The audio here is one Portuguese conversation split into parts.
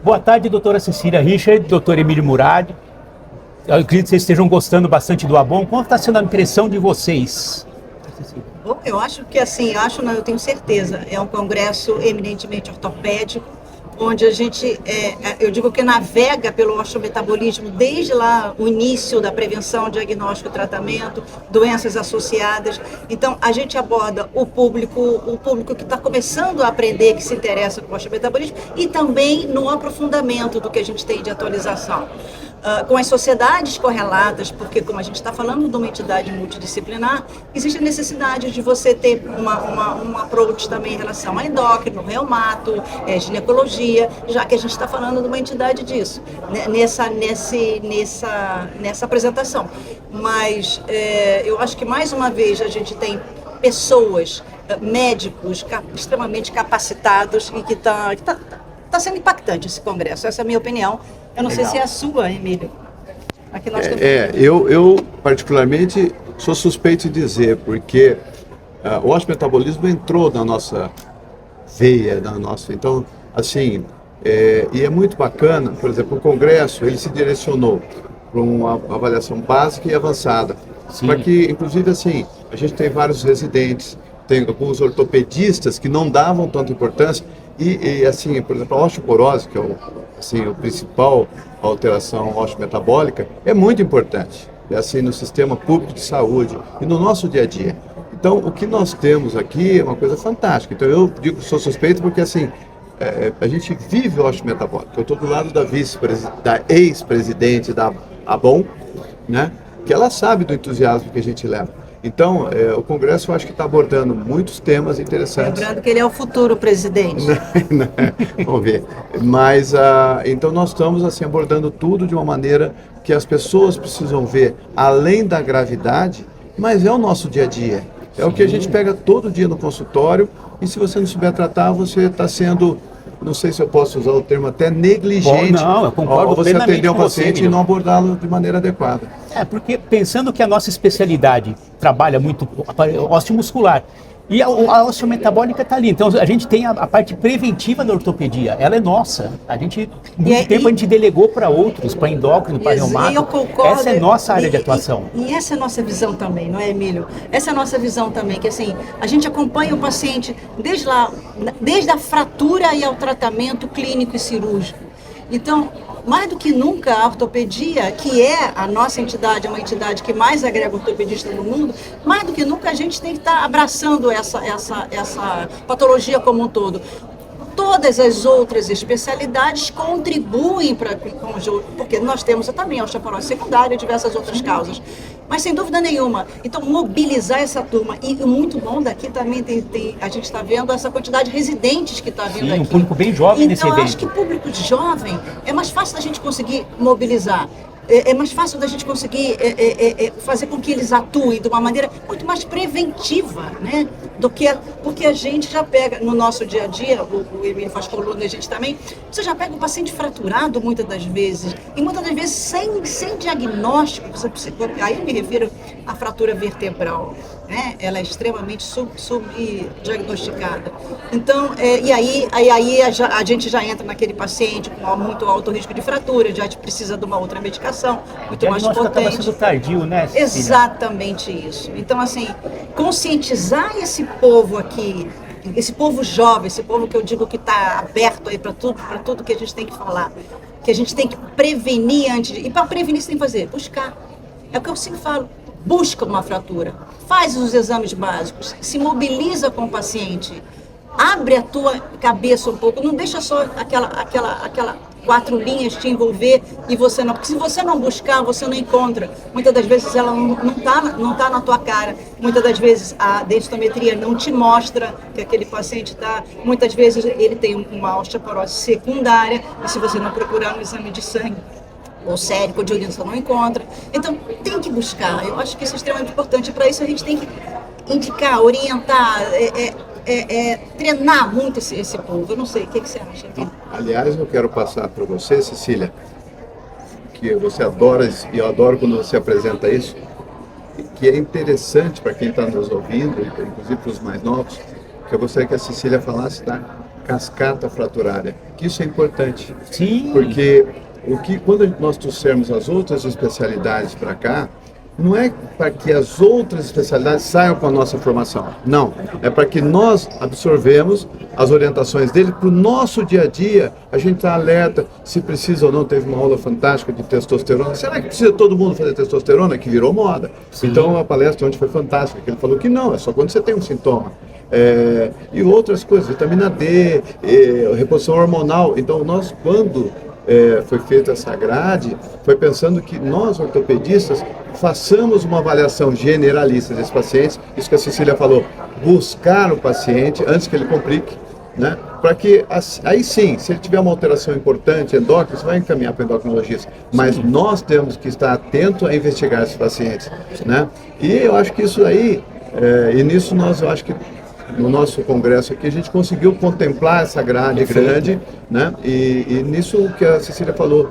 Boa tarde, doutora Cecília Richard, doutor Emílio Murad. Eu acredito que vocês estejam gostando bastante do ABOM. Como está sendo a impressão de vocês? Bom, eu acho que assim, eu tenho certeza, é um congresso eminentemente ortopédico, onde a gente, eu digo que navega pelo osteometabolismo desde lá o início da prevenção, diagnóstico e tratamento, doenças associadas. Então, a gente aborda o público que está começando a aprender, que se interessa por osteometabolismo, e também no aprofundamento do que a gente tem de atualização. Com as sociedades correlatas, porque como a gente está falando de uma entidade multidisciplinar, existe a necessidade de você ter um approach também em relação a endócrino, reumato, ginecologia, já que a gente está falando de uma entidade disso, nessa apresentação. Mas eu acho que mais uma vez a gente tem pessoas, médicos extremamente capacitados e que está sendo impactante esse congresso, essa é a minha opinião. Eu não sei se é a sua, Emílio. Aqui nós temos... Eu particularmente sou suspeito de dizer, porque o osteometabolismo entrou na nossa veia, então, assim, e é muito bacana, por exemplo, o congresso, ele se direcionou para uma avaliação básica e avançada, para que, inclusive, assim, a gente tem vários residentes, tem alguns ortopedistas que não davam tanta importância, e assim, por exemplo, a osteoporose, que é o principal alteração osteometabólica, é muito importante, assim, no sistema público de saúde e no nosso dia a dia. Então, o que nós temos aqui é uma coisa fantástica. Então, eu digo que sou suspeito porque, assim, a gente vive o osteometabólico. Eu estou do lado da ex-presidente da ABOM, né, que ela sabe do entusiasmo que a gente leva. Então, o Congresso eu acho que está abordando muitos temas interessantes. Lembrando que ele é o futuro presidente. Vamos ver. Mas, então nós estamos assim, abordando tudo de uma maneira que as pessoas precisam ver, além da gravidade, mas é o nosso dia a dia. É o que a gente pega todo dia no consultório, e se você não souber tratar, você está sendo, não sei se eu posso usar o termo, até negligente. Não, eu concordo você atender um com você, paciente e não abordá-lo de maneira adequada. Porque pensando que a nossa especialidade trabalha muito osteomuscular, e a osteometabólica está ali. Então, a gente tem a parte preventiva da ortopedia. Ela é nossa. Muito tempo a gente delegou para outros, para endócrino, para reumato. Essa é nossa área de atuação. E essa é a nossa visão também, não é, Emílio? Essa é a nossa visão também, que assim, a gente acompanha o paciente desde a fratura e ao tratamento clínico e cirúrgico. Então, mais do que nunca, a ortopedia, que é a nossa entidade, é uma entidade que mais agrega ortopedistas no mundo, mais do que nunca a gente tem que estar abraçando essa patologia como um todo. Todas as outras especialidades contribuem porque nós temos também a osteoporose secundária e diversas outras causas. Mas sem dúvida nenhuma, então mobilizar essa turma, e muito bom daqui também a gente está vendo essa quantidade de residentes que está vindo aqui. Um público bem jovem nesse evento. Então eu acho que público jovem é mais fácil da gente conseguir mobilizar. É mais fácil da gente conseguir fazer com que eles atuem de uma maneira muito mais preventiva, né? Porque a gente já pega no nosso dia a dia, o Emílio faz coluna, a gente também, você já pega o paciente fraturado muitas das vezes, e muitas das vezes sem diagnóstico, aí eu me refiro à fratura vertebral, né? Ela é extremamente subdiagnosticada. Então, e aí a gente já entra naquele paciente com muito alto risco de fratura, já precisa de uma outra medicação, muito mais potente. Acaba sendo tardio, né, Cecília? Exatamente isso. Então, assim, conscientizar esse povo aqui, esse povo jovem, esse povo que eu digo que está aberto aí para tudo que a gente tem que falar, que a gente tem que prevenir antes de... E para prevenir você tem que fazer? Buscar. É o que eu sempre falo. Busca uma fratura, faz os exames básicos, se mobiliza com o paciente, abre a tua cabeça um pouco, não deixa só aquela 4 linhas te envolver e você não, porque se você não buscar, você não encontra. Muitas das vezes ela não tá na tua cara, muitas das vezes a densitometria não te mostra que aquele paciente está, muitas vezes ele tem uma osteoporose secundária, e se você não procurar no exame de sangue, ou sérico, de urina, você não encontra. Então, tem que buscar. Eu acho que isso é extremamente importante. Para isso, a gente tem que indicar, orientar, treinar muito esse povo. Eu não sei, o que você acha? Aliás, eu quero passar para você, Cecília, que você adora, e eu adoro quando você apresenta isso, que é interessante para quem está nos ouvindo, inclusive para os mais novos, que eu gostaria que a Cecília falasse da cascata fraturária, que isso é importante. Sim. Porque quando nós trouxermos as outras especialidades para cá, não é para que as outras especialidades saiam com a nossa formação. Não, é para que nós absorvemos as orientações dele para o nosso dia a dia. A gente está alerta se precisa ou não. Teve uma aula fantástica de testosterona. Será que precisa todo mundo fazer testosterona? Que virou moda. Sim. Então a palestra ontem foi fantástica, que ele falou que não, é só quando você tem um sintoma. E outras coisas, vitamina D, reposição hormonal. Então nós, quando foi feita essa grade, foi pensando que nós, ortopedistas, façamos uma avaliação generalista desses pacientes, isso que a Cecília falou, buscar o paciente antes que ele complique, né? Para que, aí sim, se ele tiver uma alteração importante, endócrina, você vai encaminhar para o endocrinologista, mas nós temos que estar atentos a investigar esses pacientes, né? E eu acho que isso aí, e nisso eu acho que no nosso congresso aqui, a gente conseguiu contemplar essa grade grande, né? E nisso o que a Cecília falou,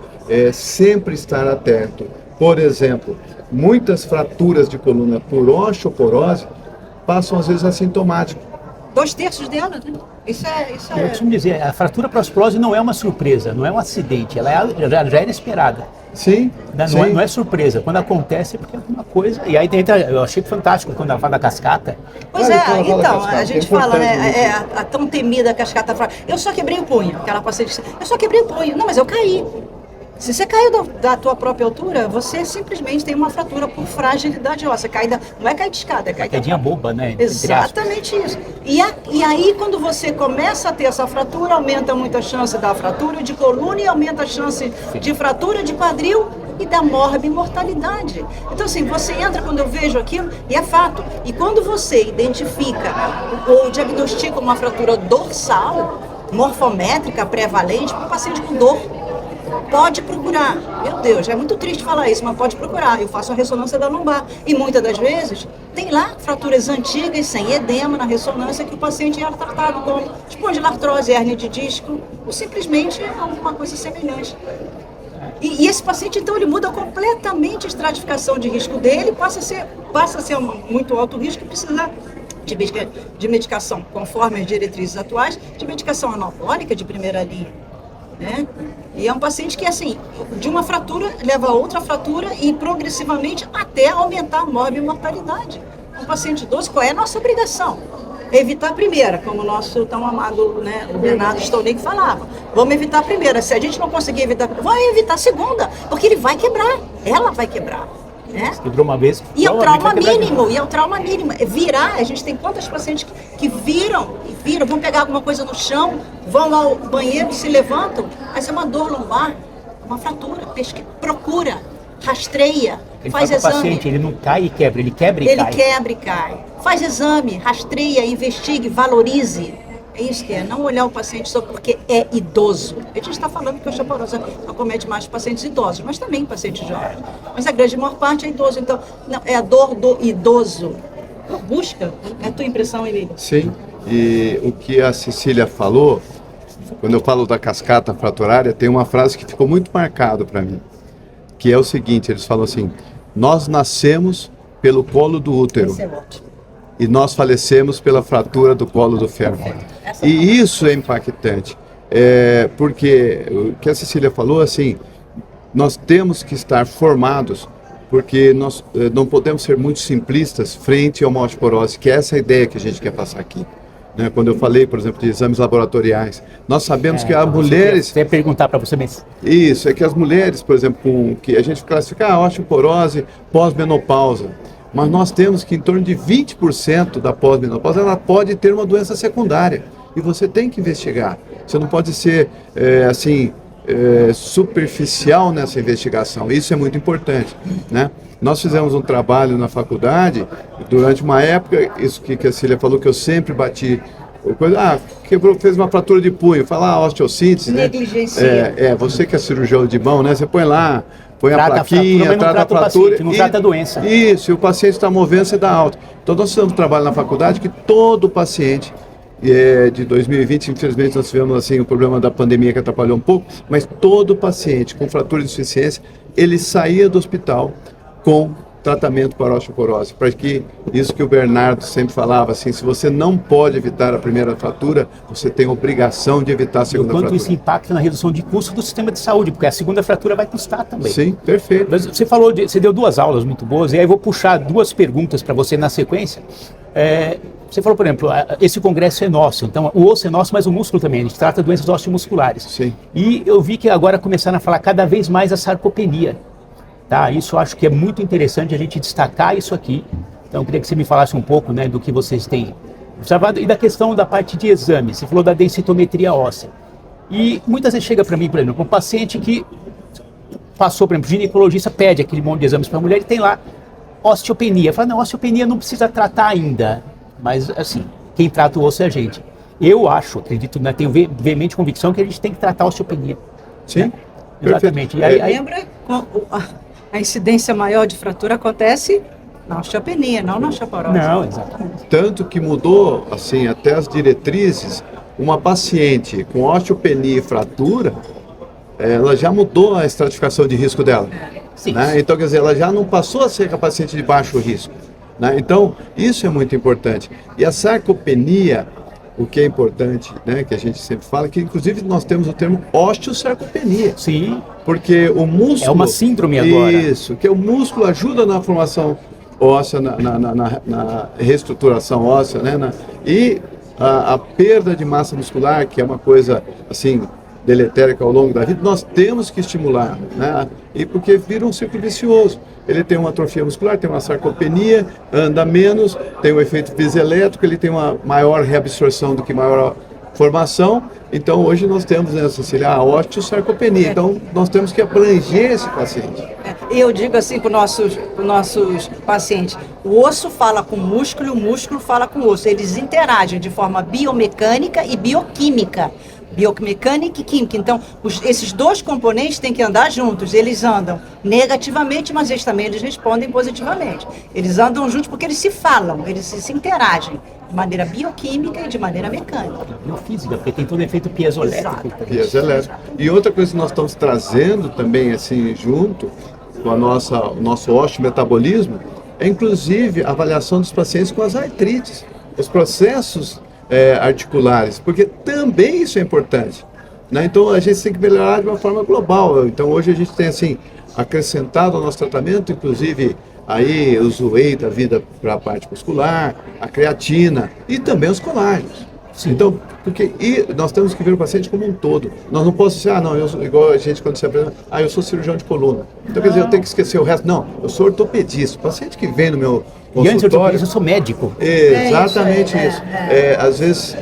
sempre estar atento. Por exemplo, muitas fraturas de coluna por osteoporose passam às vezes assintomáticas. 2/3 dela, né? Eu costumo dizer, a fratura para osteoporose não é uma surpresa, não é um acidente, ela já é inesperada. Sim, não é surpresa. Quando acontece é porque é alguma coisa. E aí eu achei fantástico quando ela fala da cascata. Pois então, a gente fala, né? A tão temida cascata frágil. Eu só quebrei o punho. Aquela paciente disse, eu só quebrei o punho. Não, mas eu caí. Se você caiu da tua própria altura, você simplesmente tem uma fratura por fragilidade óssea. Não é cair de escada, é cair quedinha boba, né? Exatamente isso. E aí, quando você começa a ter essa fratura, aumenta muito a chance da fratura de coluna e aumenta a chance de fratura de quadril e da morbimortalidade. Então, assim, você entra quando eu vejo aquilo, e é fato. E quando você identifica ou diagnostica uma fratura dorsal, morfométrica, prevalente, para um paciente com dor, pode procurar. Meu Deus, é muito triste falar isso, mas pode procurar. Eu faço a ressonância da lombar. E muitas das vezes, tem lá fraturas antigas, sem edema na ressonância, que o paciente era tratado como espondilartrose, hérnia de disco, ou simplesmente alguma coisa semelhante. E esse paciente, então, ele muda completamente a estratificação de risco dele, passa a ser muito alto risco e precisa de medicação, conforme as diretrizes atuais, de medicação anabólica de primeira linha. Né? E é um paciente que, assim, de uma fratura leva a outra fratura e progressivamente até aumentar a morbimortalidade. Um paciente idoso, qual é a nossa obrigação? Evitar a primeira, como o nosso tão amado, né, o Bernardo Stolnig falava. Vamos evitar a primeira. Se a gente não conseguir evitar a primeira, vamos evitar a segunda, porque ele vai quebrar, ela vai quebrar. Né? Quebrou uma vez. E é o trauma mínimo, Virar, a gente tem quantos pacientes que viram, vão pegar alguma coisa no chão, vão ao banheiro, se levantam, mas é uma dor lombar, uma fratura, procura, rastreia, faz exame. O paciente, ele não cai e quebra, ele quebra e cai. Ele quebra e cai. Faz exame, rastreia, investigue, valorize. É isso que é, não olhar o paciente só porque é idoso. A gente está falando que a osteoporose acomete mais pacientes idosos, mas também pacientes jovens. Mas a grande maior parte é idoso, então não, é a dor do idoso. Busca, é a tua impressão, Emílio? Sim, e o que a Cecília falou, quando eu falo da cascata fraturária, tem uma frase que ficou muito marcado para mim, que é o seguinte, eles falam assim, nós nascemos pelo colo do útero. Esse é ótimo. E nós falecemos pela fratura do colo do fémur. E isso é impactante, porque o que a Cecília falou, assim, nós temos que estar formados, porque nós não podemos ser muito simplistas frente a uma osteoporose, que é essa a ideia que a gente quer passar aqui. Né? Quando eu falei, por exemplo, de exames laboratoriais, nós sabemos que as mulheres... Você ia perguntar para você mesmo. Isso, é que as mulheres, por exemplo, que a gente classifica a osteoporose pós-menopausa, mas nós temos que em torno de 20% da pós-menopausa ela pode ter uma doença secundária. E você tem que investigar. Você não pode ser, superficial nessa investigação. Isso é muito importante. Né? Nós fizemos um trabalho na faculdade, durante uma época, isso que a Cecília falou, que eu sempre bati. Quebrou, fez uma fratura de punho, fala osteossíntese, né? Negligencia. Você que é cirurgião de mão, né? Você põe lá, põe a plaquinha, trata a fratura, não trata a doença. Isso, e o paciente está movendo, você dá alta. Então nós fizemos um trabalho na faculdade que todo paciente de 2020, infelizmente nós tivemos assim, o problema da pandemia que atrapalhou um pouco, mas todo paciente com fratura de insuficiência, ele saía do hospital com tratamento para a osteoporose, para que isso que o Bernardo sempre falava, assim, se você não pode evitar a primeira fratura, você tem a obrigação de evitar a segunda Quanto fratura. isso impacta na redução de custo do sistema de saúde, porque a segunda fratura vai custar também. Sim, perfeito. Mas você deu 2 aulas muito boas, e aí eu vou puxar 2 perguntas para você na sequência. Você falou, por exemplo, esse congresso é nosso, então o osso é nosso, mas o músculo também, a gente trata doenças osteomusculares. Sim. E eu vi que agora começaram a falar cada vez mais a sarcopenia. Tá? Isso eu acho que é muito interessante a gente destacar isso aqui. Então eu queria que você me falasse um pouco, né, do que vocês têm observado e da questão da parte de exame. Você falou da densitometria óssea. E muitas vezes chega para mim, por exemplo, um paciente que passou, por exemplo, o ginecologista pede aquele monte de exames para a mulher e tem lá osteopenia. Fala, não, osteopenia não precisa tratar ainda. Mas, assim, quem trata o osso é a gente. Eu acho, acredito, né, tenho veemente convicção que a gente tem que tratar a osteopenia. Sim, né? Exatamente. E Lembra, a incidência maior de fratura acontece na osteopenia, não na osteoporose. Não, exatamente. Tanto que mudou, assim, até as diretrizes, uma paciente com osteopenia e fratura, ela já mudou a estratificação de risco dela. Sim. Né? Então, quer dizer, ela já não passou a ser a paciente de baixo risco. Né? Então, isso é muito importante. E a sarcopenia, o que é importante, né, que a gente sempre fala, que inclusive nós temos o termo osteosarcopenia. Sim. Porque o músculo... É uma síndrome agora. Isso, que o músculo ajuda na formação óssea, na reestruturação óssea, né? E a perda de massa muscular, que é uma coisa, assim, deletérica ao longo da vida, nós temos que estimular, né? E porque vira um ciclo vicioso. Ele tem uma atrofia muscular, tem uma sarcopenia, anda menos, tem um efeito pisoelétrico, ele tem uma maior reabsorção do que maior formação. Então, hoje nós temos, né, Cecília, a osteosarcopenia. Então, nós temos que abranger esse paciente. Eu digo assim para os nossos pacientes, o osso fala com o músculo fala com o osso. Eles interagem de forma biomecânica e bioquímica. Biomecânica e química. Então, esses 2 componentes têm que andar juntos. Eles andam negativamente, mas eles respondem positivamente. Eles andam juntos porque eles se falam, eles se interagem de maneira bioquímica e de maneira mecânica. Biofísica, porque tem todo o efeito piezoelétrico. Piezoelétrico. E outra coisa que nós estamos trazendo também, assim, junto com o nosso osteometabolismo, é inclusive a avaliação dos pacientes com as artrites, os processos articulares, porque também isso é importante, né? Então a gente tem que melhorar de uma forma global. Então hoje a gente tem, assim, acrescentado ao nosso tratamento, inclusive aí o whey da vida para a parte muscular, a creatina e também os colágenos. Sim. Então, nós temos que ver o paciente como um todo. Nós não podemos dizer, igual a gente quando se apresenta, eu sou cirurgião de coluna. Então, quer dizer, eu tenho que esquecer o resto. Não, eu sou ortopedista. O paciente que vem no meu consultório... E antes de ortopedista, eu sou médico. Exatamente isso. Às vezes,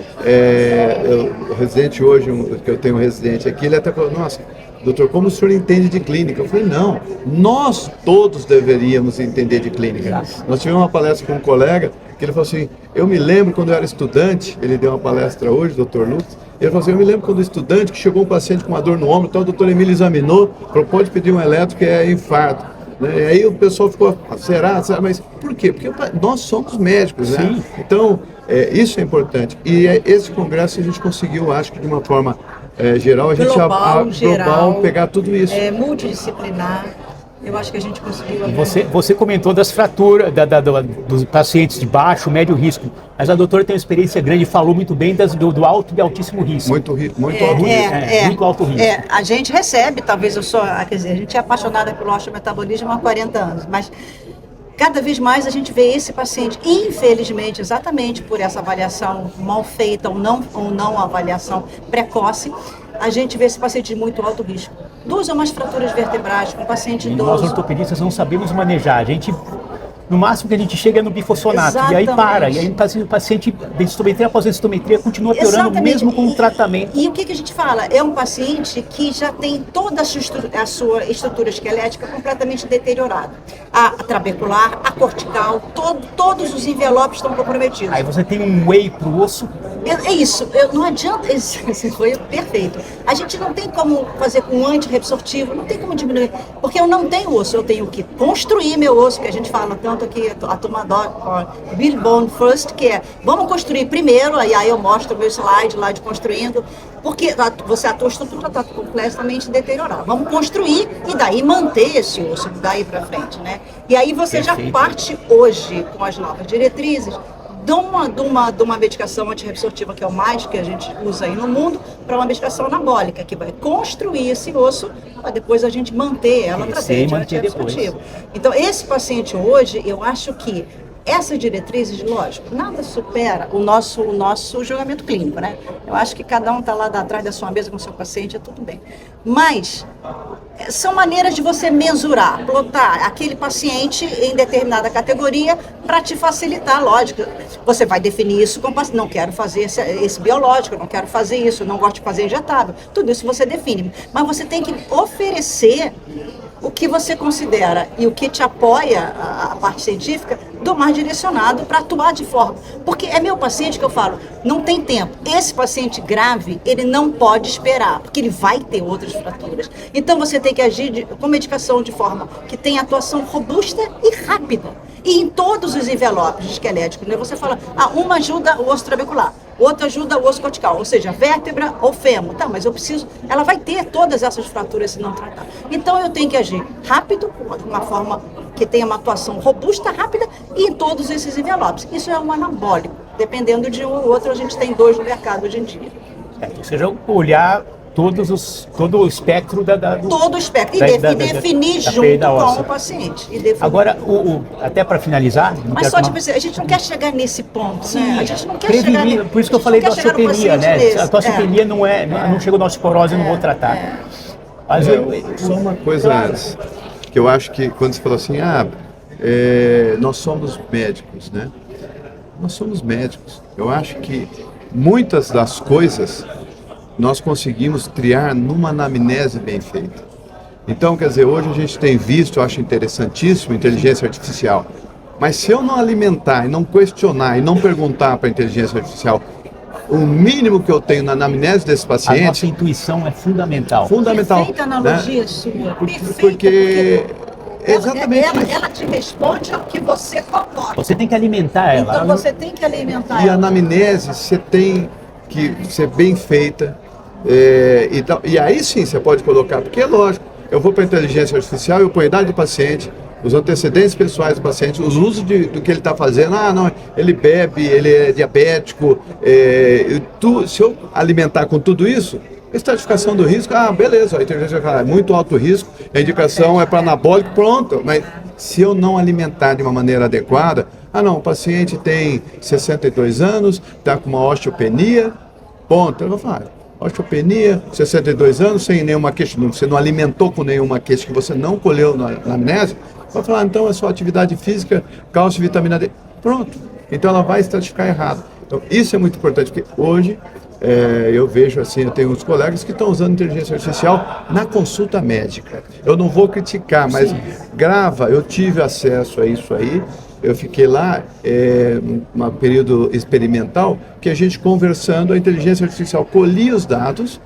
o residente hoje, que eu tenho um residente aqui, ele até falou, nossa, doutor, como o senhor entende de clínica? Eu falei, não, nós todos deveríamos entender de clínica. Nós tivemos uma palestra com um colega, que ele falou assim, eu me lembro quando eu era estudante, ele deu uma palestra hoje, doutor Lucas, ele falou assim, eu me lembro quando estudante que chegou um paciente com uma dor no ombro, então o doutor Emílio examinou, falou, pode pedir um eletro que é infarto. Né? E aí o pessoal ficou, será? Mas por quê? Porque nós somos médicos, né? Sim. Então, isso é importante. E esse congresso a gente conseguiu, acho que de uma forma geral, a gente global pegar tudo isso. Multidisciplinar. Eu acho que a gente conseguiu... Você comentou das fraturas, dos pacientes de baixo, médio risco, mas a doutora tem uma experiência grande e falou muito bem do alto e altíssimo risco. Muito alto risco. Muito alto risco. A gente recebe, talvez quer dizer, a gente é apaixonada pelo osteometabolismo há 40 anos, mas cada vez mais a gente vê esse paciente, infelizmente, exatamente por essa avaliação mal feita ou não avaliação precoce, a gente vê esse paciente de muito alto risco. 2 ou mais fraturas vertebrais com paciente idoso. Nós ortopedistas não sabemos manejar. A gente, no máximo que a gente chega é no bifosfonato. Exatamente. E aí para. E aí o paciente, densitometria após densitometria, continua piorando. Exatamente. Mesmo com o tratamento. E o que a gente fala? É um paciente que já tem toda a sua estrutura esquelética completamente deteriorada. A trabecular, a cortical, todos os envelopes estão comprometidos. Aí você tem um whey para o osso. É isso, não adianta, isso foi perfeito. A gente não tem como fazer com antirreabsortivo, não tem como diminuir, porque eu não tenho osso, eu tenho que construir meu osso, que a gente fala tanto boto aqui a turma Build Bone First, que é, vamos construir primeiro, aí eu mostro o meu slide lá de construindo, porque a tua estrutura está completamente deteriorada. Vamos construir e daí manter esse osso daí para frente, né? E aí você já parte hoje com as novas diretrizes de uma medicação antirreabsortiva, que é o mais que a gente usa aí no mundo, para uma medicação anabólica, que vai construir esse osso para depois a gente manter ela através de antirreabsortivo. Então, esse paciente hoje, eu acho que essas diretrizes, lógico, nada supera o nosso julgamento clínico, né? Eu acho que cada um está lá atrás da sua mesa com o seu paciente, é tudo bem. Mas são maneiras de você mensurar, plotar aquele paciente em determinada categoria para te facilitar, lógico. Você vai definir isso com o paciente, não quero fazer esse biológico, não quero fazer isso, não gosto de fazer injetável. Tudo isso você define. Mas você tem que oferecer o que você considera e o que te apoia a parte científica do mais direcionado para atuar de forma. Porque é meu paciente que eu falo, não tem tempo. Esse paciente grave, ele não pode esperar, porque ele vai ter outras fraturas. Então você tem que agir com medicação de forma que tenha atuação robusta e rápida. E em todos os envelopes esqueléticos, né? Você fala, uma ajuda o osso trabecular, outra ajuda o osso cortical, ou seja, vértebra ou fêmur. Tá, mas eu preciso, ela vai ter todas essas fraturas se não tratar. Então eu tenho que agir rápido, de uma forma que tenha uma atuação robusta, rápida, e em todos esses envelopes. Isso é um anabólico. Dependendo de um ou outro, a gente tem 2 no mercado hoje em dia. Ou seja, olhar todo o espectro todo o espectro. E definir junto com o paciente. Agora, até para finalizar... Mas só tipo assim, a gente não quer chegar nesse ponto, sim, né? A gente não quer prevenir, por isso que eu falei da osteopenia, né? A osteopenia não chegou na osteoporose, eu não vou tratar. Mas só uma coisa antes, que eu acho que quando você falou assim, nós somos médicos, né? Nós somos médicos. Eu acho que muitas das coisas nós conseguimos triar numa anamnese bem feita. Então, quer dizer, hoje a gente tem visto, eu acho interessantíssimo, inteligência artificial. Mas se eu não alimentar e não questionar e não perguntar para a inteligência artificial o mínimo que eu tenho na anamnese desse paciente... A nossa intuição é fundamental. Fundamental. Perfeita analogia sua. Perfeita, porque exatamente ela te responde ao que você coloca. Você tem que alimentar ela. Então você tem que alimentar ela. E a anamnese, você tem que ser bem feita. E aí sim você pode colocar, porque é lógico, eu vou para a inteligência artificial, eu ponho a idade do paciente, os antecedentes pessoais do paciente, os usos do que ele está fazendo. Não, ele bebe, ele é diabético. Se eu alimentar com tudo isso, estratificação do risco, beleza, a inteligência artificial é muito alto risco, a indicação é para anabólico, pronto. Mas se eu não alimentar de uma maneira adequada, o paciente tem 62 anos, está com uma osteopenia, ponto. Eu vou falar, osteopenia, 62 anos, sem nenhuma queixa, você não alimentou com nenhuma queixa que você não colheu na amnese, vai falar, então é só atividade física, cálcio, vitamina D. Pronto. Então ela vai estratificar errado. Então isso é muito importante, porque hoje eu vejo assim, eu tenho uns colegas que estão usando inteligência artificial na consulta médica. Eu não vou criticar, mas grava, eu tive acesso a isso aí. Eu fiquei lá, num período experimental, que a gente conversando, a inteligência artificial colhia os dados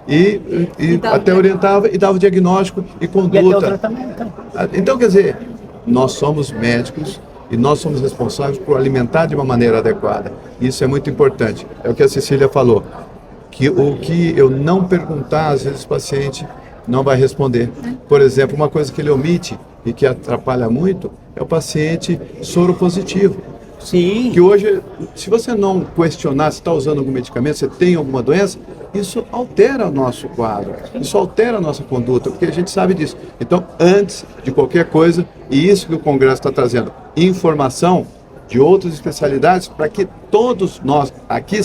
e até orientava e dava o diagnóstico e conduta. E até o tratamento. Então, quer dizer, nós somos médicos e nós somos responsáveis por alimentar de uma maneira adequada. Isso é muito importante. É o que a Cecília falou, que o que eu não perguntar, às vezes o paciente não vai responder. Por exemplo, uma coisa que ele omite e que atrapalha muito é o paciente soro positivo. Sim. Que hoje, se você não questionar se está usando algum medicamento, se tem alguma doença, isso altera o nosso quadro, isso altera a nossa conduta, porque a gente sabe disso. Então, antes de qualquer coisa, e isso que o Congresso está trazendo, informação de outras especialidades, para que todos nós aqui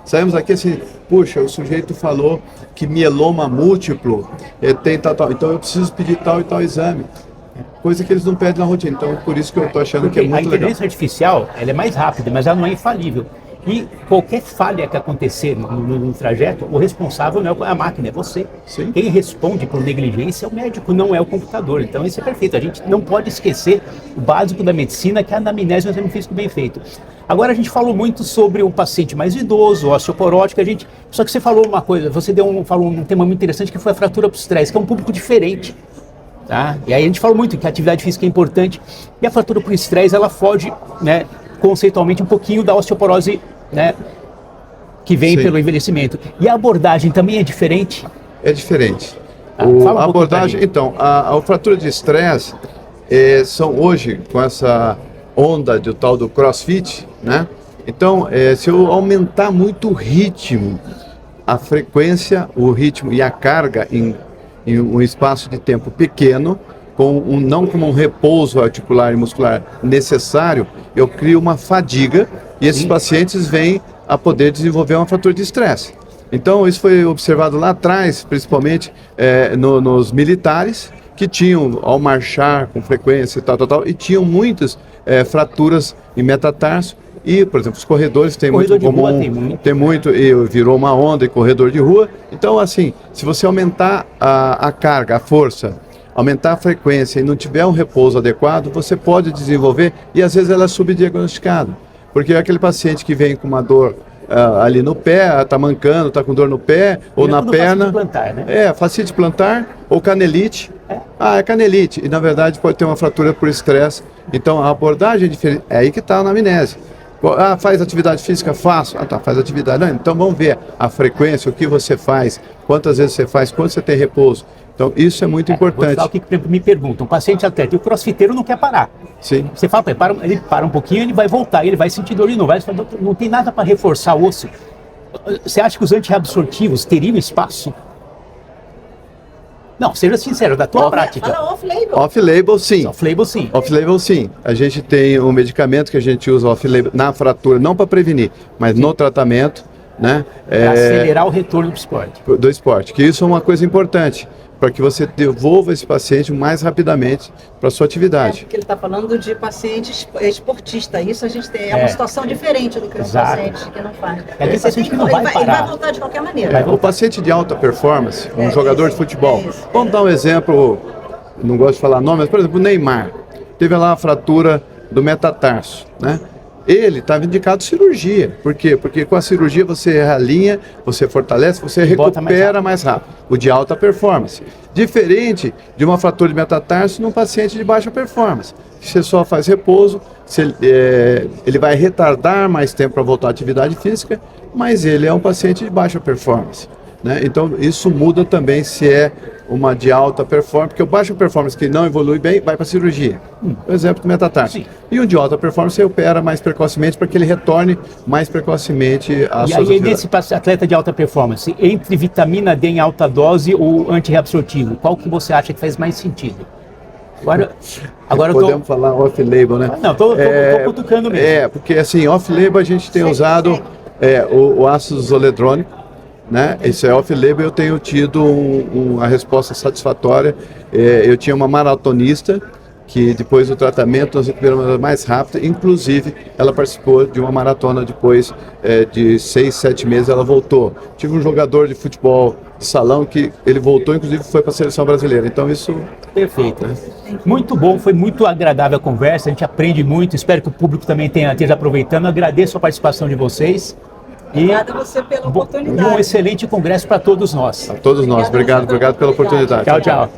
saímos aqui assim, puxa, o sujeito falou que mieloma múltiplo tem tal, então eu preciso pedir tal e tal exame. Coisa que eles não pedem na rotina. Então, por isso que eu estou achando que é muito legal. A inteligência artificial, ela é mais rápida, mas ela não é infalível. E qualquer falha que acontecer no trajeto, o responsável não é a máquina, é você. Sim. Quem responde por negligência é o médico, não é o computador. Então, isso é perfeito. A gente não pode esquecer o básico da medicina, que é a anamnese, mas é um físico bem feito. Agora, a gente falou muito sobre o paciente mais idoso, osteoporótico, só que você falou uma coisa, falou um tema muito interessante, que foi a fratura por estresse, que é um público diferente. Tá? E aí a gente fala muito que a atividade física é importante. E a fratura por estresse, ela foge, né, conceitualmente um pouquinho da osteoporose, né, que vem Sim. pelo envelhecimento. E a abordagem também é diferente? É diferente. Fala A um pouquinho abordagem, pra mim. então, a fratura de estresse são hoje, com essa onda do tal do CrossFit, né? Então, se eu aumentar muito o ritmo, a frequência, o ritmo e a carga em um espaço de tempo pequeno, não com um repouso articular e muscular necessário, eu crio uma fadiga e esses pacientes vêm a poder desenvolver uma fratura de estresse. Então, isso foi observado lá atrás, principalmente nos militares, que tinham, ao marchar com frequência e tal, e tinham muitas fraturas em metatarso. E, por exemplo, os corredores têm muito comum, tem muito, e virou uma onda em corredor de rua. Então, assim, se você aumentar a carga, a força, aumentar a frequência e não tiver um repouso adequado, você pode desenvolver, e às vezes ela é subdiagnosticada. Porque é aquele paciente que vem com uma dor ali no pé, está mancando, está com dor no pé ou na perna. Fascite plantar, né? Fascite plantar ou canelite. É canelite. E na verdade pode ter uma fratura por estresse. Então a abordagem é diferente. É aí que está a anamnese. Faz atividade física? Faço. Faz atividade. Não, então vamos ver a frequência, o que você faz, quantas vezes você faz, quanto você tem repouso. Então isso é muito importante. Vou falar o que me perguntam. Um paciente atleta e o crossfiteiro não quer parar. Sim. Você fala, ele para um pouquinho, ele vai voltar, ele vai sentir dor de novo. Não tem nada para reforçar o osso. Você acha que os antirreabsortivos teriam espaço? Não, seja sincero, da tua prática. Fala off-label. Off-label, sim. Off-label, sim. Off-label, sim. A gente tem um medicamento que a gente usa off-label na fratura, não para prevenir, mas no tratamento, né? Para acelerar o retorno do esporte. Do esporte, que isso é uma coisa importante, para que você devolva esse paciente mais rapidamente para a sua atividade. Porque ele está falando de paciente esportista. Isso a gente tem, uma situação diferente do que um paciente que não faz. Aquele paciente que não vai parar. Ele vai voltar de qualquer maneira. O paciente de alta performance, um jogador de futebol, vamos dar um exemplo, não gosto de falar nome, mas por exemplo o Neymar, teve lá a fratura do metatarso, né? Ele estava indicado cirurgia. Por quê? Porque com a cirurgia você realinha, você fortalece, você recupera mais rápido. O de alta performance. Diferente de uma fratura de metatarso num paciente de baixa performance. Você só faz repouso, ele vai retardar mais tempo para voltar à atividade física, mas ele é um paciente de baixa performance. Né? Então isso muda também se é uma de alta performance, porque o baixa performance que não evolui bem vai para a cirurgia. Por exemplo, do metatarso. E o de alta performance você opera mais precocemente para que ele retorne mais precocemente à sua atividade. E aí nesse atleta de alta performance, entre vitamina D em alta dose ou antirreabsortivo, qual que você acha que faz mais sentido? Agora podemos falar off-label, né? Não, tô cutucando mesmo. Porque assim, off-label a gente tem usado o ácido zoledrônico, né? Esse é off-label, eu tenho tido uma resposta satisfatória. Eu tinha uma maratonista que depois do tratamento nós recuperamos mais rápido, inclusive ela participou de uma maratona depois de 6, 7 meses, ela voltou. Tive um jogador de futebol de salão que ele voltou, inclusive foi para a seleção brasileira, então isso... Perfeito. Muito bom, foi muito agradável a conversa, a gente aprende muito, espero que o público também esteja aproveitando. Agradeço a participação de vocês. Obrigada a você pela oportunidade. E um excelente congresso para todos nós. A todos nós. Obrigado pela oportunidade. Tchau.